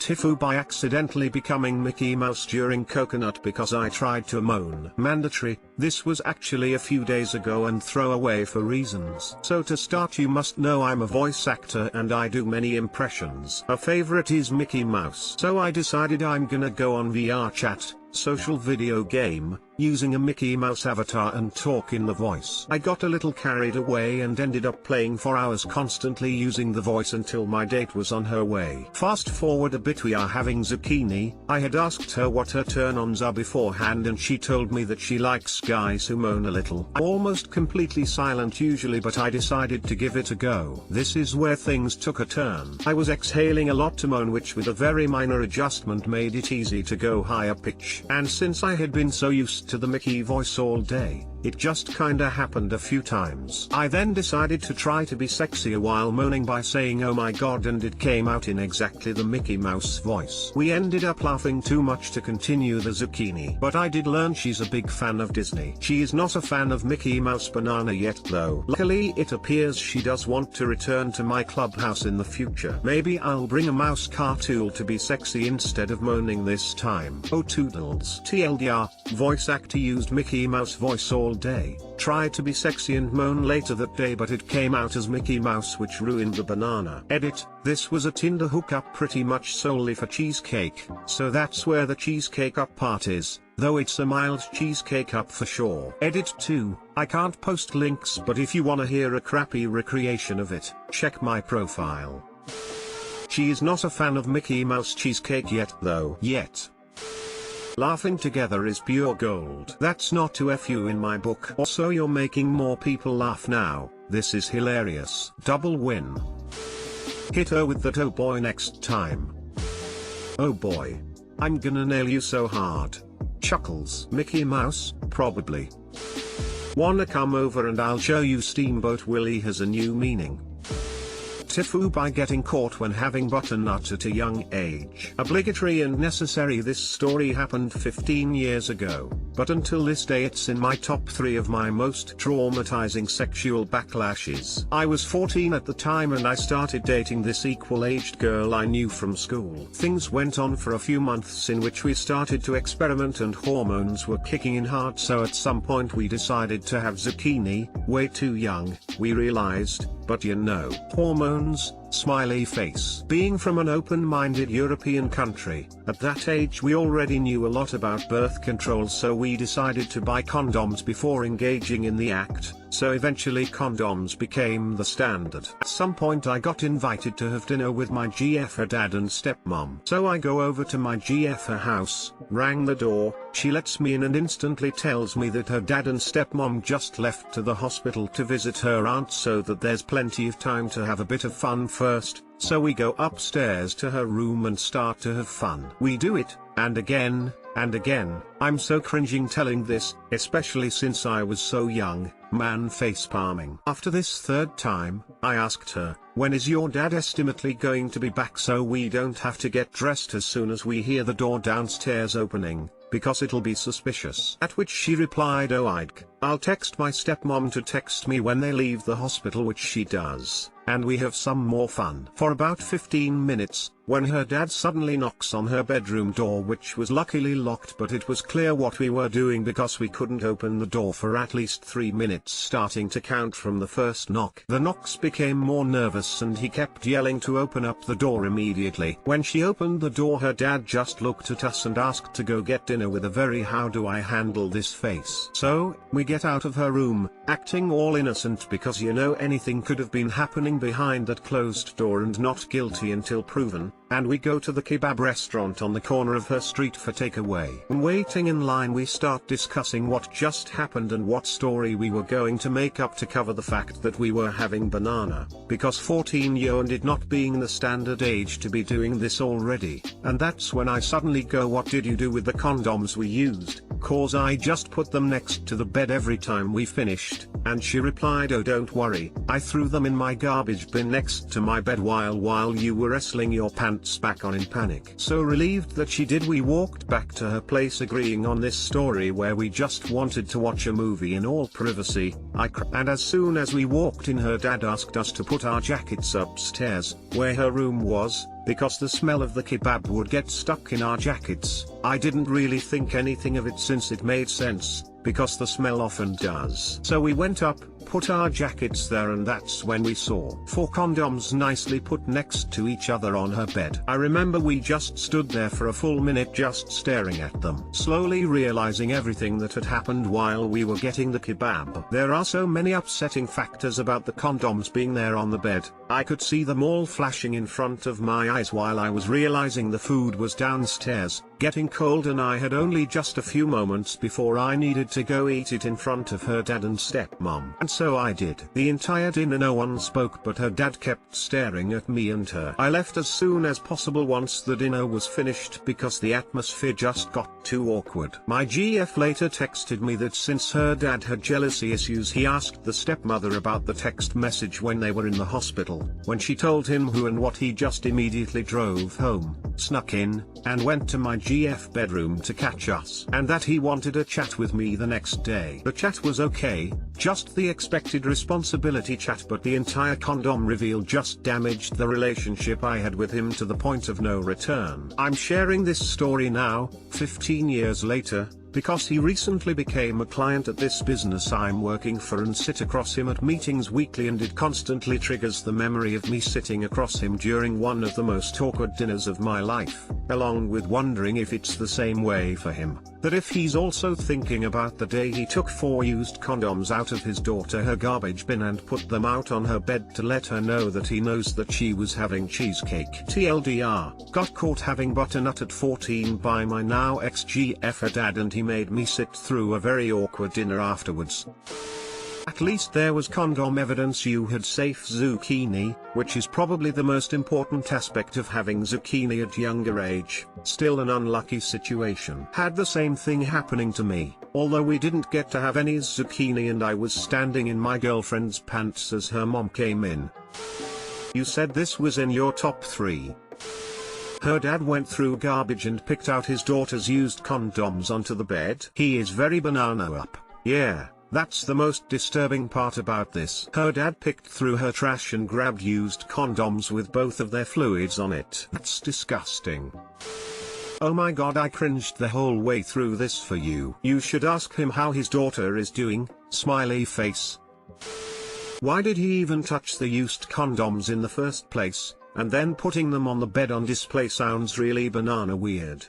TIFU by accidentally becoming Mickey Mouse during Coconut because I tried to moan. Mandatory, this was actually a few days ago and throw away for reasons. So to start, you must know I'm a voice actor and I do many impressions. A favorite is Mickey Mouse. So I decided I'm gonna go on VR chat, social video game, using a Mickey Mouse avatar and talk in the voice. I got a little carried away and ended up playing for hours constantly using the voice until my date was on her way. Fast forward a bit, we are having zucchini. I had asked her what her turn-ons are beforehand and she told me that she likes guys who moan a little. I'm almost completely silent usually, but I decided to give it a go. This is where things took a turn. I was exhaling a lot to moan, which with a very minor adjustment made it easy to go higher pitch. And since I had been so used to the Mickey voice all day, it just kinda happened a few times. I then decided to try to be sexier while moaning by saying "oh my god," and it came out in exactly the Mickey Mouse voice. We ended up laughing too much to continue the zucchini. But I did learn she's a big fan of Disney. She is not a fan of Mickey Mouse Banana yet though. Luckily it appears she does want to return to my clubhouse in the future. Maybe I'll bring a mouse car tool to be sexy instead of moaning this time. Oh toodles. TLDR, voice actor used Mickey Mouse voice all day, tried to be sexy and moan later that day, but it came out as Mickey Mouse, which ruined the banana. Edit, this was a Tinder hookup pretty much solely for cheesecake, so that's where the cheesecake up part is, though it's a mild cheesecake up for sure. Edit 2, I can't post links, but if you wanna hear a crappy recreation of it, check my profile. She is not a fan of Mickey Mouse cheesecake yet though. Laughing together is pure gold. That's not to F you in my book. Also, you're making more people laugh now. This is hilarious. Double win. Hit her with that "oh boy" next time. Oh boy. I'm gonna nail you so hard. Chuckles. Mickey Mouse, probably. Wanna come over and I'll show you Steamboat Willie has a new meaning. TIFU by getting caught when having butternut at a young age. Obligatory and necessary. This story happened 15 years ago, but until this day it's in my top 3 of my most traumatizing sexual backlashes. I was 14 at the time and I started dating this equal-aged girl I knew from school. Things went on for a few months in which we started to experiment and hormones were kicking in hard, so at some point we decided to have zucchini. Way too young, we realized, but you know, hormones, smiley face. Being from an open-minded European country, at that age we already knew a lot about birth control, so we decided to buy condoms before engaging in the act, so eventually condoms became the standard. At some point I got invited to have dinner with my GF, her dad and stepmom. So I go over to my GF, her house, rang the door, she lets me in and instantly tells me that her dad and stepmom just left to the hospital to visit her aunt, so that there's plenty of time to have a bit of fun first. So we go upstairs to her room and start to have fun. We do it, and again, and again. I'm so cringing telling this, especially since I was so young, man face palming. After this third time, I asked her, when is your dad estimately going to be back so we don't have to get dressed as soon as we hear the door downstairs opening, because it'll be suspicious. At which she replied, oh I'll text my stepmom to text me when they leave the hospital, which she does, and we have some more fun. For about 15 minutes, when her dad suddenly knocks on her bedroom door, which was luckily locked, but it was clear what we were doing because we couldn't open the door for at least 3 minutes starting to count from the first knock. The knocks became more nervous and he kept yelling to open up the door immediately. When she opened the door, her dad just looked at us and asked to go get dinner with a very "how do I handle this" face. So, we get out of her room, acting all innocent because you know anything could have been happening behind that closed door and not guilty until proven, and we go to the kebab restaurant on the corner of her street for takeaway. Waiting in line we start discussing what just happened and what story we were going to make up to cover the fact that we were having banana, because 14-year-old it not being the standard age to be doing this already. And that's when I suddenly go, what did you do with the condoms we used? Cause I just put them next to the bed every time we finished. And she replied, oh don't worry, I threw them in my garbage bin next to my bed while you were wrestling your pants back on in panic. So relieved that she did, we walked back to her place agreeing on this story where we just wanted to watch a movie in all privacy. And as soon as we walked in, her dad asked us to put our jackets upstairs, where her room was, because the smell of the kebab would get stuck in our jackets. I didn't really think anything of it since it made sense, because the smell often does. So we went up, put our jackets there, and that's when we saw 4 condoms nicely put next to each other on her bed. I remember we just stood there for a full minute just staring at them, slowly realizing everything that had happened while we were getting the kebab. There are so many upsetting factors about the condoms being there on the bed. I could see them all flashing in front of my eyes while I was realizing the food was downstairs, getting cold, and I had only just a few moments before I needed to go eat it in front of her dad and stepmom. And so I did. The entire dinner no one spoke, but her dad kept staring at me and her. I left as soon as possible once the dinner was finished because the atmosphere just got too awkward. My GF later texted me that since her dad had jealousy issues, he asked the stepmother about the text message when they were in the hospital. When she told him who and what, he just immediately drove home, snuck in, and went to my GF bedroom to catch us, and that he wanted a chat with me the next day. The chat was okay, just the expected responsibility chat, but the entire condom reveal just damaged the relationship I had with him to the point of no return. I'm sharing this story now, 15 years later, because he recently became a client at this business I'm working for and sit across him at meetings weekly, and it constantly triggers the memory of me sitting across him during one of the most awkward dinners of my life, along with wondering if it's the same way for him, that if he's also thinking about the day he took 4 used condoms out of his daughter her garbage bin and put them out on her bed to let her know that he knows that she was having cheesecake. TLDR, got caught having butternut at 14 by my now ex-GF dad, and he made me sit through a very awkward dinner afterwards. At least there was condom evidence you had safe zucchini, which is probably the most important aspect of having zucchini at younger age. Still an unlucky situation. Had the same thing happening to me, although we didn't get to have any zucchini, and I was standing in my girlfriend's pants as her mom came in. You said this was in your top 3. Her dad went through garbage and picked out his daughter's used condoms onto the bed. He is very banana up. Yeah, that's the most disturbing part about this. Her dad picked through her trash and grabbed used condoms with both of their fluids on it. That's disgusting. Oh my god, I cringed the whole way through this for you. You should ask him how his daughter is doing, smiley face. Why did he even touch the used condoms in the first place? And then putting them on the bed on display sounds really banana weird.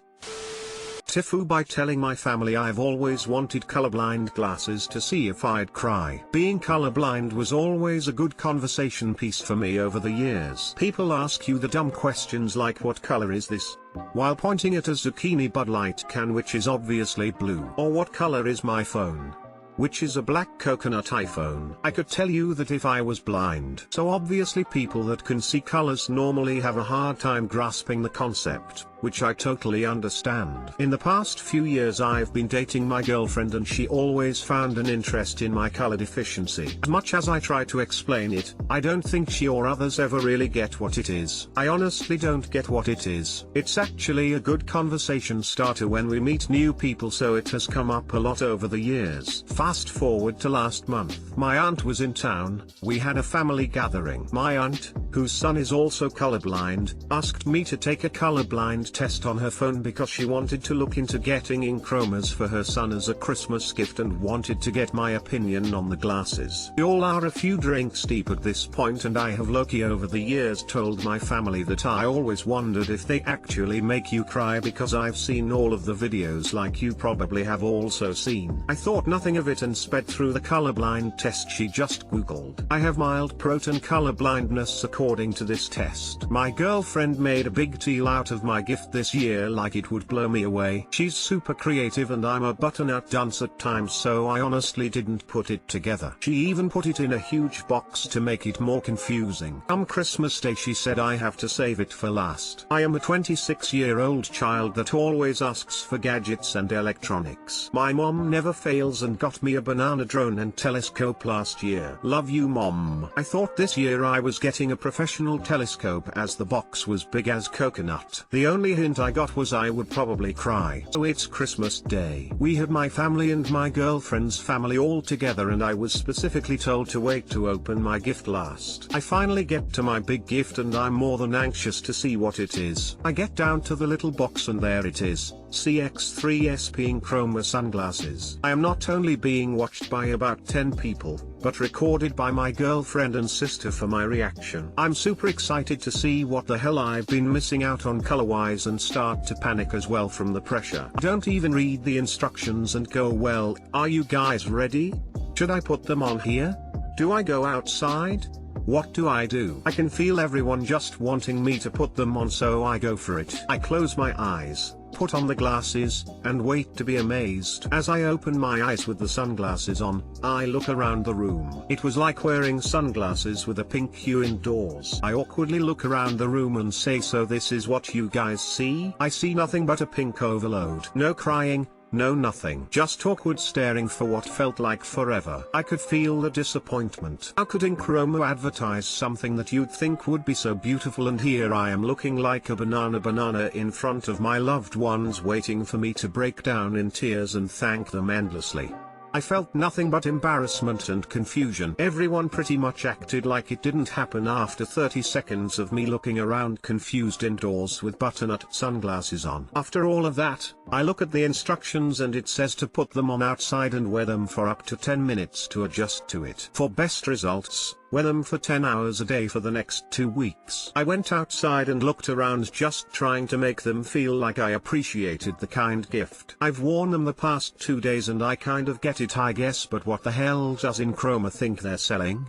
TIFU, by telling my family I've always wanted colorblind glasses to see if I'd cry. Being colorblind was always a good conversation piece for me over the years. People ask you the dumb questions like, what color is this? While pointing at a zucchini Bud Light can, which is obviously blue. Or what color is my phone? Which is a black coconut iPhone. I could tell you that if I was blind. So obviously people that can see colors normally have a hard time grasping the concept, which I totally understand. In the past few years I've been dating my girlfriend, and she always found an interest in my color deficiency. As much as I try to explain it, I don't think she or others ever really get what it is. I honestly don't get what it is. It's actually a good conversation starter when we meet new people, so it has come up a lot over the years. Fast forward to last month. My aunt was in town. We had a family gathering. My aunt, whose son is also colorblind, asked me to take a colorblind test on her phone because she wanted to look into getting ink chromas for her son as a Christmas gift and wanted to get my opinion on the glasses. We all are a few drinks deep at this point, and I have low-key over the years told my family that I always wondered if they actually make you cry, because I've seen all of the videos like you probably have also seen. I thought nothing of it and sped through the colorblind test she just googled. I have mild proton colorblindness according to this test. My girlfriend made a big deal out of my gift this year like it would blow me away. She's super creative and I'm a butternut dunce at times, so I honestly didn't put it together. She even put it in a huge box to make it more confusing. Come Christmas Day she said I have to save it for last. I am a 26-year-old child that always asks for gadgets and electronics. My mom never fails and got me a banana drone and telescope last year. Love you mom. I thought this year I was getting a professional telescope as the box was big as coconut. The only hint I got was I would probably cry. So it's Christmas Day. We had my family and my girlfriend's family all together, and I was specifically told to wait to open my gift last. I finally get to my big gift and I'm more than anxious to see what it is. I get down to the little box and there it is. CX3SP Chroma sunglasses. I am not only being watched by about 10 people, but recorded by my girlfriend and sister for my reaction. I'm super excited to see what the hell I've been missing out on color-wise and start to panic as well from the pressure. Don't even read the instructions and go, well, are you guys ready? Should I put them on here? Do I go outside? What do I do? I can feel everyone just wanting me to put them on, so I go for it. I close my eyes, put on the glasses, and wait to be amazed. As I open my eyes with the sunglasses on, I look around the room. It was like wearing sunglasses with a pink hue indoors. I awkwardly look around the room and say, so this is what you guys see? I see nothing but a pink overload. No crying. No nothing. Just awkward staring for what felt like forever. I could feel the disappointment. How could Chroma advertise something that you'd think would be so beautiful, and here I am looking like a banana in front of my loved ones waiting for me to break down in tears and thank them endlessly. I felt nothing but embarrassment and confusion. Everyone pretty much acted like it didn't happen after 30 seconds of me looking around confused indoors with butternut sunglasses on. After all of that, I look at the instructions and it says to put them on outside and wear them for up to 10 minutes to adjust to it. For best results, wear them for 10 hours a day for the next 2 weeks. I went outside and looked around, just trying to make them feel like I appreciated the kind gift. I've worn them the past 2 days and I kind of get it, I guess, but what the hell does Chroma think they're selling?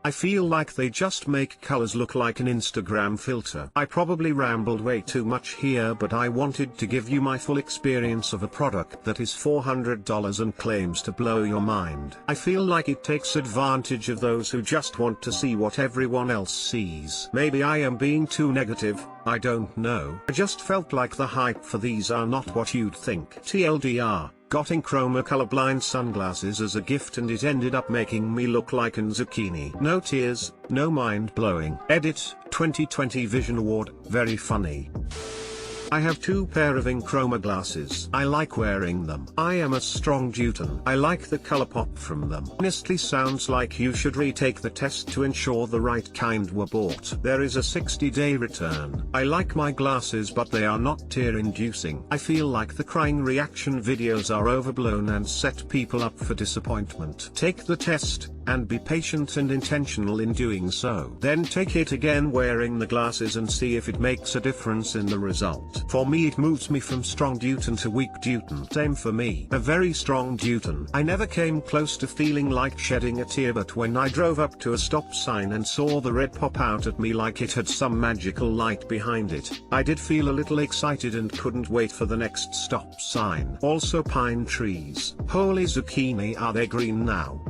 I feel like they just make colors look like an Instagram filter. I probably rambled way too much here, but I wanted to give you my full experience of a product that is $400 and claims to blow your mind. I feel like it takes advantage of those who just want to see what everyone else sees. Maybe I am being too negative, I don't know. I just felt like the hype for these are not what you'd think. TLDR. Got Chroma colorblind sunglasses as a gift and it ended up making me look like an zucchini. No tears, no mind blowing. Edit, 2020 Vision Award, very funny. I have 2 pair of Chroma glasses. I like wearing them. I am a strong Newton. I like the color pop from them. Honestly, sounds like you should retake the test to ensure the right kind were bought. There is a 60-day return. I like my glasses, but they are not tear-inducing. I feel like the crying reaction videos are overblown and set people up for disappointment. Take the test, and be patient and intentional in doing so. Then take it again wearing the glasses and see if it makes a difference in the result. For me, it moves me from strong Newton to weak Newton. Same for me. A very strong Newton. I never came close to feeling like shedding a tear, but when I drove up to a stop sign and saw the red pop out at me like it had some magical light behind it, I did feel a little excited and couldn't wait for the next stop sign. Also pine trees. Holy zucchini, are they green now?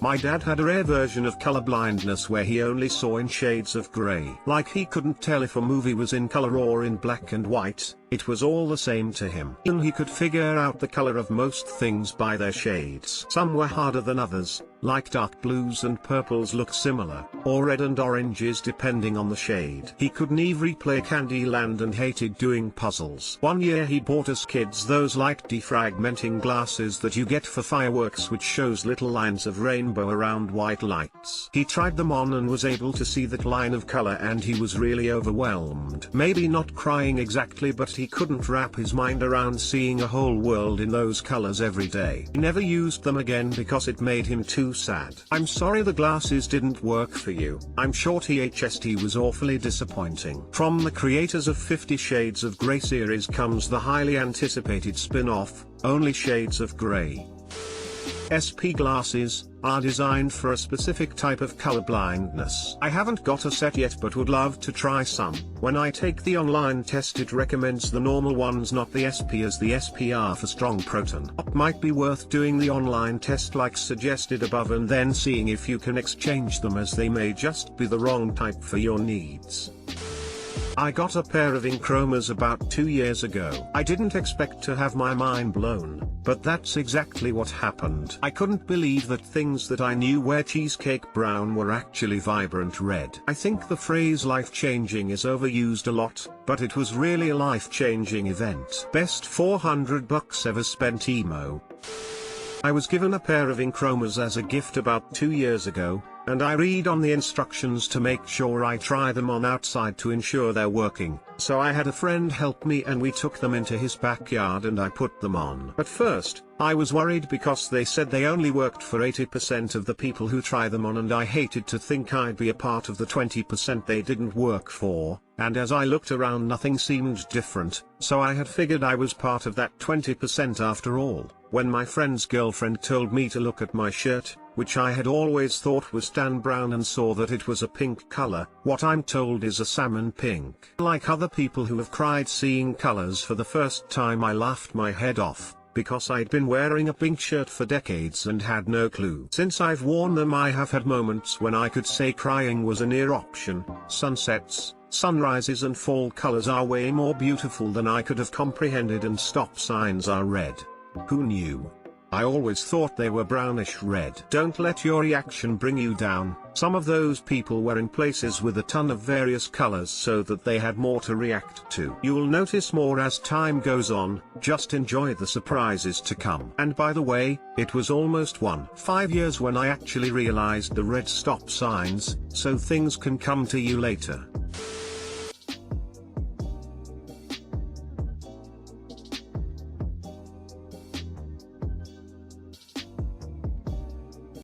My dad had a rare version of colorblindness where he only saw in shades of gray. Like he couldn't tell if a movie was in color or in black and white, it was all the same to him. And he could figure out the color of most things by their shades. Some were harder than others, like dark blues and purples look similar, or red and oranges depending on the shade. He could never replay Candyland and hated doing puzzles. One year he bought us kids those light defragmenting glasses that you get for fireworks, which shows little lines of rainbow around white lights. He tried them on and was able to see that line of color, and he was really overwhelmed. Maybe not crying exactly, but he couldn't wrap his mind around seeing a whole world in those colors every day. He never used them again because it made him too sad. I'm sorry the glasses didn't work for you. I'm sure THST was awfully disappointing. From the creators of 50 Shades of Grey series comes the highly anticipated spin-off, Only Shades of Grey. SP glasses are designed for a specific type of colorblindness. I haven't got a set yet but would love to try some. When I take the online test, it recommends the normal ones, not the SP, as the SP are for strong proton. It might be worth doing the online test like suggested above and then seeing if you can exchange them, as they may just be the wrong type for your needs. I got a pair of Inchromas about 2 years ago. I didn't expect to have my mind blown, but that's exactly what happened. I couldn't believe that things that I knew were cheesecake brown were actually vibrant red. I think the phrase life-changing is overused a lot, but it was really a life-changing event. Best $400 ever spent emo. I was given a pair of Inchromas as a gift about 2 years ago, and I read on the instructions to make sure I try them on outside to ensure they're working. So I had a friend help me and we took them into his backyard and I put them on. At first, I was worried because they said they only worked for 80% of the people who try them on, and I hated to think I'd be a part of the 20% they didn't work for, and as I looked around nothing seemed different, so I had figured I was part of that 20% after all. When my friend's girlfriend told me to look at my shirt, which I had always thought was tan brown, and saw that it was a pink color, what I'm told is a salmon pink. Like other people who have cried seeing colors for the first time, I laughed my head off, because I'd been wearing a pink shirt for decades and had no clue. Since I've worn them I have had moments when I could say crying was a near option. Sunsets, sunrises and fall colors are way more beautiful than I could have comprehended, and stop signs are red. Who knew? I always thought they were brownish red. Don't let your reaction bring you down. Some of those people were in places with a ton of various colors so that they had more to react to. You'll notice more as time goes on, just enjoy the surprises to come. And by the way, it was almost 5 years when I actually realized the red stop signs, so things can come to you later.